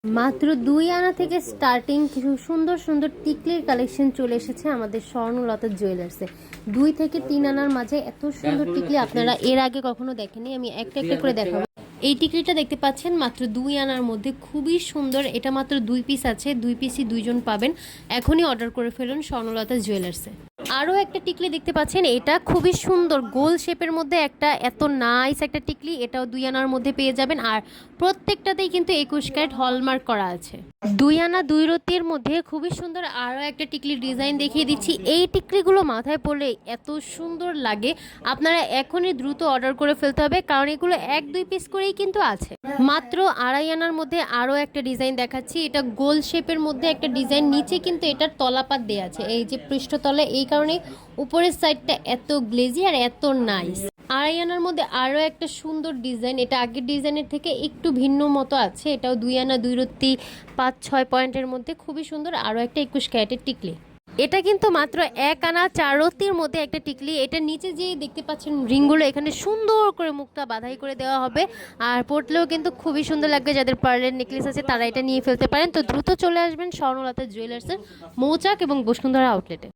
মাত্র 2 আনা থেকে স্টার্টিং কিছু সুন্দর সুন্দর টিকলির কালেকশন চলে এসেছে আমাদের স্বর্ণলতা জুয়েলার্সে। 2 থেকে 3 আনার মাঝে এত সুন্দর টিকলি আপনারা এর আগে কখনো দেখেনি। আমি একটা একটা করে দেখাবো। এই টিকলিটা দেখতে পাচ্ছেন মাত্র 2 আনার মধ্যে, খুবই সুন্দর। এটা মাত্র 2 পিস আছে, 2 পিসই 2জন পাবেন। এখনই অর্ডার করে ফেলুন স্বর্ণলতা জুয়েলার্সে। আরও একটা টিকলি দেখতে পাচ্ছেন, এটা খুবই সুন্দর গোল শেপের মধ্যে একটা এত নাইস একটা টিকলি। এটাও 2 আনার মধ্যে পেয়ে যাবেন, আর প্রত্যেকটাতেই কিন্তু 21 ক্যারেট হলমার্ক করা আছে। 2 আনা 2 রতির মধ্যে খুবই সুন্দর আরও একটা টিকলির ডিজাইন দেখিয়ে দিচ্ছি। এই টিকলিগুলো মাথায় পড়লে এত সুন্দর লাগে, আপনারা এখনই দ্রুত অর্ডার করে ফেলতে হবে, কারণ এগুলো 1-2 পিস করেই কিন্তু আছে। মাত্র 2.5 আনার মধ্যে আরও একটা ডিজাইন দেখাচ্ছি। এটা গোল শেপের মধ্যে একটা ডিজাইন, নিচে কিন্তু এটার তলাপাত দেওয়া আছে, এই যে পৃষ্ঠতলে, এই কারণে উপরের সাইডটা এত গ্লেজি আর এত নাইস। 2.5 আনার মধ্যে আরও একটা সুন্দর ডিজাইন, এটা আগের ডিজাইনের থেকে একটু ভিন্ন মতো আছে। এটাও 2 আনা 2 রতি 5-6 পয়েন্টের মধ্যে খুবই সুন্দর, আরও একটা 21 ক্যারেটের টিকলি। এটা কিন্তু মাত্র 1 আনা 4 রতির মধ্যে একটা টিকলি। এটা নিচে যে দেখতে পাচ্ছেন রিংগুলো, এখানে সুন্দর করে মুখটা বাঁধাই করে দেওয়া হবে, আর পরলেও কিন্তু খুবই সুন্দর লাগবে। যাদের পার্লের নেকলেস আছে তারা এটা নিয়ে ফেলতে পারেন। তো দ্রুত চলে আসবেন স্বর্ণলতা জুয়েলার্সের মৌচাক এবং বসুন্ধরা আউটলেটে।